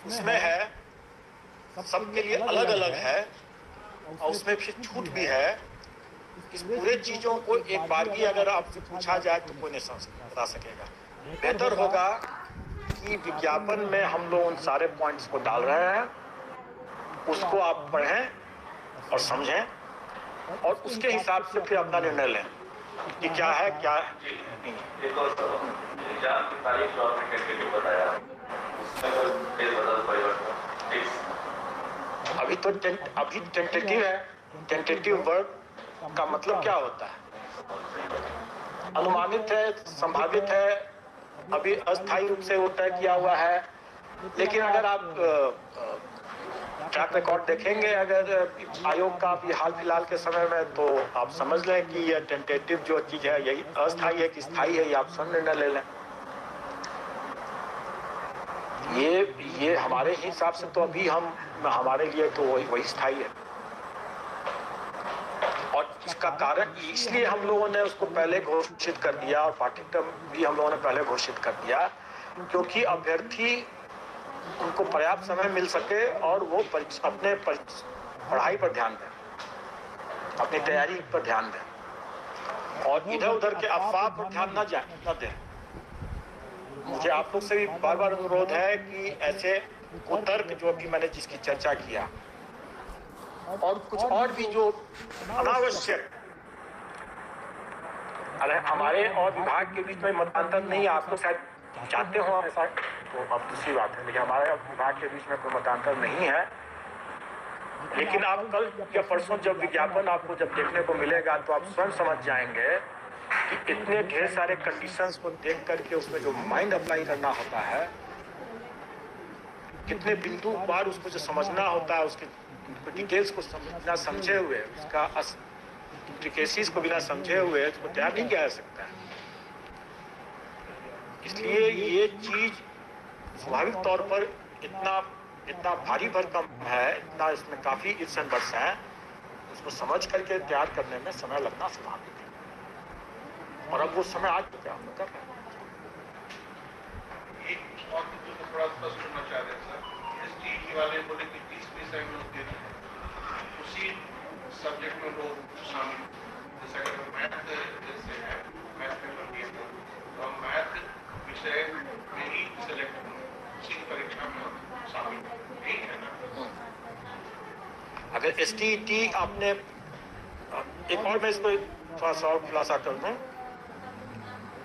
उसमें है, सबके लिए अलग अलग है, और उसमें फिर छूट भी है। इस पूरे चीजों को एक बार की अगर आपसे पूछा जाए तो कोई नहीं बता सकेगा। बेहतर होगा कि विज्ञापन में हम लोग उन सारे पॉइंट्स को डाल रहे हैं, उसको आप पढ़ें और समझें, और उसके हिसाब से फिर अपना निर्णय लें कि क्या है क्या नहीं। अभी तो अभी टेंटेटिव है। टेंटेटिव वर्ड का मतलब क्या होता है? अनुमानित है, संभावित है, अभी अस्थायी रूप से वो तय किया हुआ है। लेकिन अगर आप ट्रैक रिकॉर्ड देखेंगे अगर आयोग का अभी हाल फिलहाल के समय में, तो आप समझ लें कि ये टेंटेटिव जो चीज है यही अस्थायी है कि स्थायी है, ये आप स्वयं निर्णय ले लें। ये हमारे हिसाब से तो अभी हमारे लिए तो वही स्थायी है। और इसका कारण इसलिए हम लोगों ने उसको पहले घोषित कर दिया, और पाठ्यक्रम भी हम लोगों ने पहले घोषित कर दिया, क्योंकि अभ्यर्थी उनको पर्याप्त समय मिल सके और वो अपने पढ़ाई पर ध्यान दें, अपनी तैयारी पर ध्यान दें, और इधर उधर के अफवाह पर ध्यान न दें। मुझे आप लोग से भी बार बार अनुरोध है कि ऐसे कुतर्क जो भी मैंने जिसकी चर्चा किया, और कुछ और भी जो अनावश्यक, अरे हमारे और विभाग के बीच में मतदान नहीं, आप लोग शायद चाहते हो ऐसा, तो अब दूसरी बात है, लेकिन हमारे विभाग के बीच में कोई मतांतर नहीं है। लेकिन आप कल या परसों जब विज्ञापन आपको जब देखने को मिलेगा तो आप स्वयं समझ जाएंगे कि इतने ढेर सारे कंडीशंस को देख करके उसमें जो माइंड अप्लाई करना होता है, कितने बिंदु बार उसको जो समझना होता है, उसके डिटेल्स को बिना समझे हुए, उसका इंप्लिकेशंस को बिना समझे हुए उसको तैयार नहीं किया जा सकता है। इसलिए ये चीज स्वाभाविक तौर पर इतना भारी भरकम है, इतना इसमें काफी इफ्स एंड बट्स हैं, उसको समझ करके तैयार करने में समय लगना स्वाभाविक है, और अब वो समय आज चुका हम कर रहे हैं। एक और थोड़ा स्पष्ट होना चाह रहे हैं सर, एसटीईटी वाले बोले कि 30% लोग दे रहे हैं, उसी सब्जेक्ट में लोग शामिल, जैसे अगर मैथ जैसे है, मैथ पेपर दिए तो हम मैथ विषय में ही सिलेक्ट होंगे, उसी परीक्षा में शामिल, ठीक है ना? अगर एसटीईटी आपने, एक और मैं इसको थोड़ा सा और खुलासा कर दूं,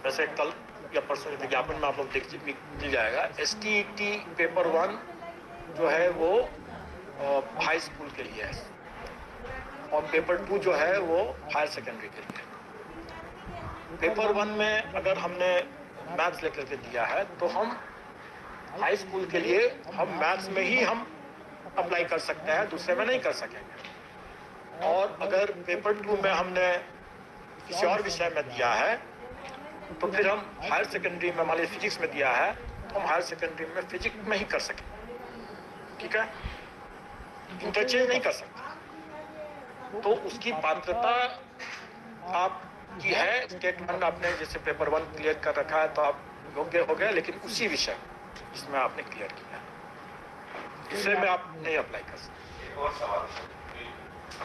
वैसे कल या परसों विज्ञापन में आप लोग मिल जाएगा। एसटीईटी पेपर 1 जो है वो हाई स्कूल के लिए है, और पेपर 2 जो है वो हायर सेकेंडरी के लिए। पेपर 1 में अगर हमने मैथ्स लेकर के दिया है तो हम हाई स्कूल के लिए हम मैथ्स में ही हम अप्लाई कर सकते हैं, दूसरे में नहीं कर सकेंगे। और अगर पेपर 2 में हमने किसी और विषय में दिया है तो फिर हम हायर सेकेंडरी में, मान लीजिए फिजिक्स में दिया है तो हम हायर सेकेंडरी में फिजिक्स में ही कर सकेंगे, ठीक है? इंटरचेंज नहीं कर सकते। तो उसकी पात्रता आपकी है, स्टेटमेंट आपने जैसे पेपर 1 क्लियर कर रखा है तो आप योग्य हो गए, लेकिन उसी विषय जिसमें आपने क्लियर किया, दूसरे में आप नहीं अप्लाई कर सकते। एक और सवाल,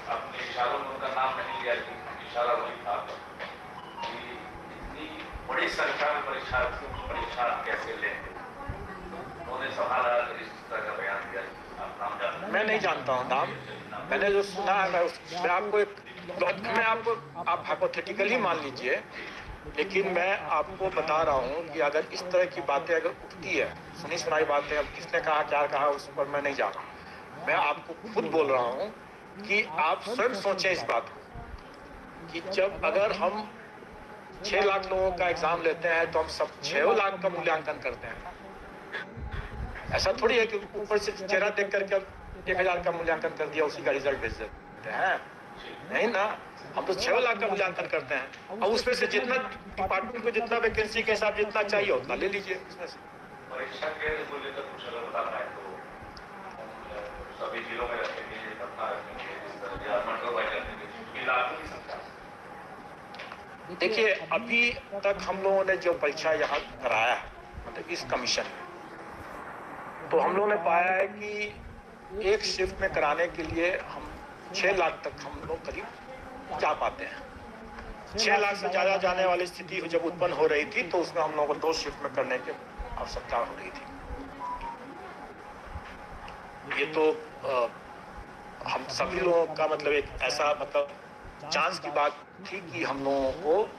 आपने इशारों में उनका नाम नहीं लिया, लेकिन इशारा वही था कि इतनी बड़ी संख्या में परीक्षार्थियों को परीक्षा कैसे लेंगे, उन्होंने सवाल इस तरह का बयान दिया। आप नाम जानते हैं? मैं नहीं जानता हूँ नाम, मैंने जो सुना है मैं आपको आप हाइपोथेटिकली मान लीजिए, लेकिन मैं आपको बता रहा हूँ कि अगर इस तरह की बातें अगर उठती है, सुनी सुनाई बातें, अब किसने कहा क्या कहा उस पर मैं नहीं जा रहा हूँ। मैं आपको खुद बोल रहा हूँ कि आप स्वयं सोचें इस बात को कि जब अगर हम 6 लाख लोगों का एग्जाम लेते हैं तो हम सब 6 लाख का मूल्यांकन करते हैं। ऐसा थोड़ी है कि ऊपर से चेहरा देख करके 1000 का मूल्यांकन कर दिया, उसी का रिजल्ट भेज देते हैं, नहीं ना। हम तो 6 लाख का मूल्यांकन करते हैं, और उसमें से जितना डिपार्टमेंट को जितना वैकेंसी के हिसाब जितना चाहिए उतना ले लीजिए। उसमें से परीक्षा के को लेकर कुछ अगर बताना है तो सभी जिलों में रखेंगे, पटना रखेंगे, इस तरह रखेंगे, लागू नहीं सकता। देखिए अभी तक हम लोगों ने जो परीक्षा यहाँ कराया है, मतलब इस कमीशन में, तो हम लोगों ने पाया है कि एक शिफ्ट में कराने के लिए हम 6 लाख तक हम लोग करीब जा पाते हैं। 6 लाख से ज़्यादा जाने वाली स्थिति जब उत्पन्न हो रही थी तो उसमें हम लोगों को 2 शिफ्ट में करने की आवश्यकता हो रही थी। ये तो हम सभी लोगों का मतलब एक ऐसा मतलब चांस की बात थी कि हम लोगों को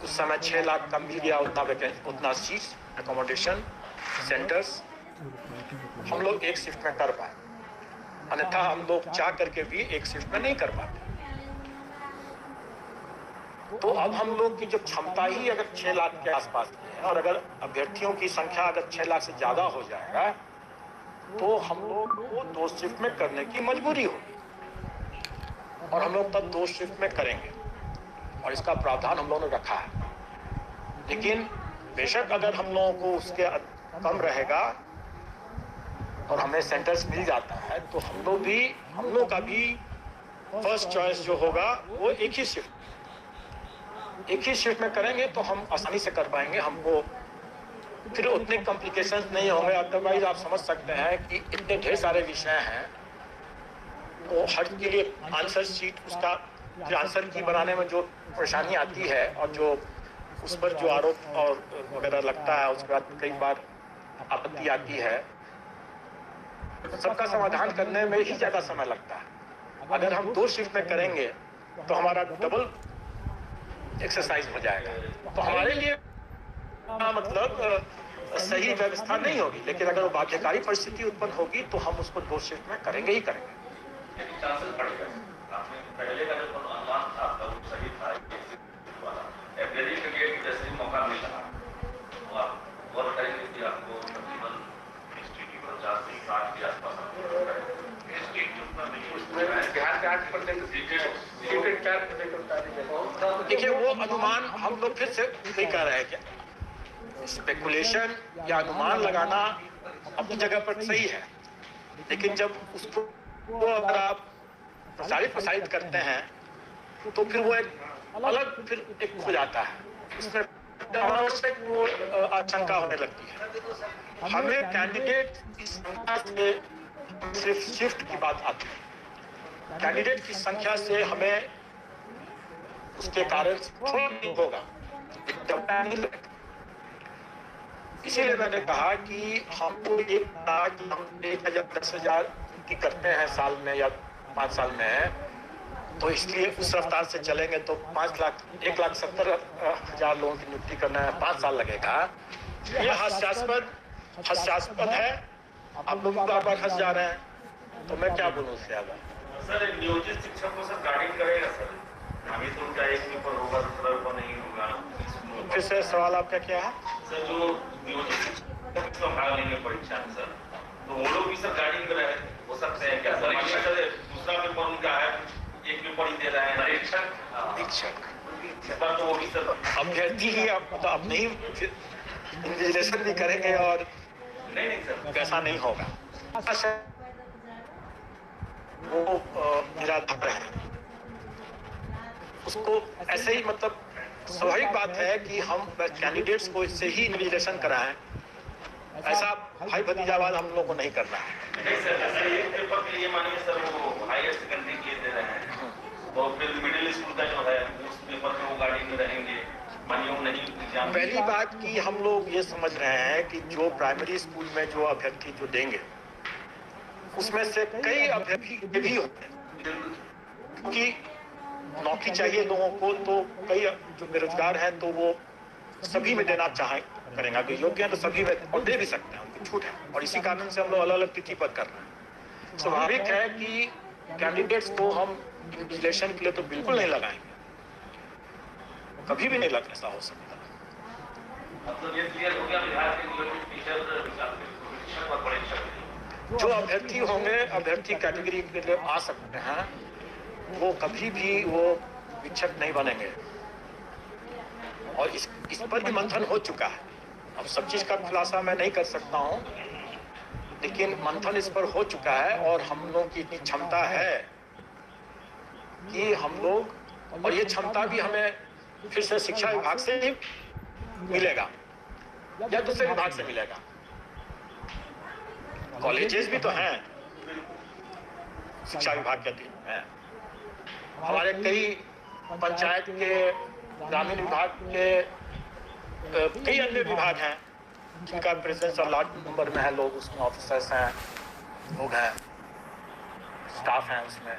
उस समय 6 लाख का मिल गया, उतना सीट्स, एकोमोडेशन सेंटर्स हम लोग एक शिफ्ट में कर पाए, अन्यथा हम लोग चाह करके भी एक शिफ्ट में नहीं कर पाते। तो अब हम लोग की जो क्षमता ही अगर 6 लाख के आसपास की है और अगर अभ्यर्थियों की संख्या अगर 6 लाख से ज्यादा हो जाएगा तो हम लोग को 2 शिफ्ट में करने की मजबूरी होगी और हम लोग तब 2 शिफ्ट में करेंगे और इसका प्रावधान हम लोगों ने रखा है। लेकिन बेशक अगर हम लोगों को उसके कम रहेगा और हमें सेंटर्स मिल जाता है तो हम लोग का भी फर्स्ट चॉइस जो होगा वो एक ही शिफ्ट में करेंगे तो हम आसानी से कर पाएंगे, हमको फिर उतने कॉम्प्लिकेशंस नहीं होंगे। अदरवाइज आप समझ सकते हैं कि इतने ढेर सारे विषय हैं तो हर के लिए आंसर शीट उसका आंसर की बनाने में जो परेशानी आती है और जो उस पर जो आरोप और वगैरह लगता है उसके बाद कई बार आपत्ति आती है, सबका समाधान करने में ही ज़्यादा समय लगता है। अगर हम 2 शिफ्ट में करेंगे तो हमारा डबल एक्सरसाइज हो जाएगा, तो हमारे लिए मतलब सही व्यवस्था नहीं होगी। लेकिन अगर वो बाध्यकारी परिस्थिति उत्पन्न होगी तो हम उसको 2 शिफ्ट में करेंगे ही करेंगे। पहले का जो अनुमान था वो सही था, अप्रैल के लिए जैसे मौका मिल रहा और करेंगे कि आपको तकरीबन 50 से 60 के आसपास देखिए वो अनुमान हम लोग फिर से नहीं कर रहे हैं। क्या स्पेकुलेशन या अनुमान लगाना अपनी जगह पर सही है, लेकिन जब उसको अगर आप प्रसारित करते हैं तो फिर वो एक अलग फिर एक हो जाता है, उसमें अनावश्यक वो आशंका होने लगती है। हमें कैंडिडेट की संख्या से सिर्फ शिफ्ट की बात आती है, कैंडिडेट की संख्या से हमें उसके कारण थोड़ा नहीं होगा, इसीलिए मैंने कहा कि हमको ये कहा कि हम 10,000 की करते हैं साल में या 5 साल में है, तो इसलिए उस रफ्तार से चलेंगे तो 1,70,000 लोगों की नियुक्ति करना है, 5 साल लगेगा। ये हास्यास्पद है, आप लोग बार बार हंस जा रहे हैं, तो मैं क्या बोलूँ उससे ज्यादा। सर नियोजित शिक्षक को सर गाइडिंग करेगा सर, अभी तो उनका एक पेपर होगा, दूसरा पेपर नहीं होगा। फिर से सवाल आपका क्या है? सर जो नियोजित शिक्षक भाग लेंगे परीक्षा में सर, तो वो लोग भी सर गाइडिंग कर रहे हो सकते हैं क्या सर? दूसरा पेपर उनका है, एक पेपर ही दे रहे हैं परीक्षक तो वो भी सर अभ्यर्थी ही तो अपने ही इन्विजिलेशन भी करेंगे और नहीं सर ऐसा नहीं होगा। वो निराधार है, उसको ऐसे ही मतलब स्वाभाविक बात है कि हम कैंडिडेट्स को इससे ही इन्विजिलेशन कराएं, ऐसा भाई भतीजावाद हम लोग को नहीं करना है। नहीं सर, ऐसे एक पेपर के लिए मानिए सर वो हायर सेकेंडरी के दे रहे हैं, तो फिर मिडिल स्कूल का जो है उस पेपर में वो गाड़ी में रहेंगे, मानिए वो नहीं एग्जाम। पहली बात कि हम लोग ये समझ रहे हैं कि जो प्राइमरी स्कूल में जो अभ्यर्थी जो देंगे उसमें से कई अभ्यर्थी भी होते हैं, क्योंकि नौकरी चाहिए लोगों को, तो कई जो बेरोजगार हैं तो वो सभी में देना करेंगे, अगर योग्य है तो सभी में और दे भी सकते हैं, उनकी छूट है। और इसी कारण से हम लोग अलग अलग तिथि पर कर रहे हैं। स्वाभाविक है कि कैंडिडेट्स को हम इन्विजिलेशन के लिए तो बिल्कुल नहीं लगाएंगे, कभी भी नहीं लग ऐसा हो सकता। मतलब ये क्लियर हो गया बिहार के नियोजित टीचर और परीक्षक जो अभ्यर्थी होंगे, अभ्यर्थी कैटेगरी के लिए आ सकते हैं, वो कभी भी वो शिक्षक नहीं बनेंगे। और इस पर भी मंथन हो चुका है। अब सब चीज का खुलासा मैं नहीं कर सकता हूँ, लेकिन मंथन इस पर हो चुका है और हम लोग की इतनी क्षमता है कि हम लोग, और ये क्षमता भी हमें फिर से शिक्षा विभाग से ही मिलेगा या दूसरे विभाग से मिलेगा। कॉलेजेस भी तो हैं शिक्षा विभाग के अधीन हैं। हमारे कई पंचायत के, ग्रामीण विभाग के कई अन्य विभाग हैं जिनका प्रेजेंस और लार्ज नंबर में है लोग, उसमें ऑफिसर्स हैं, लोग हैं, स्टाफ हैं उसमें।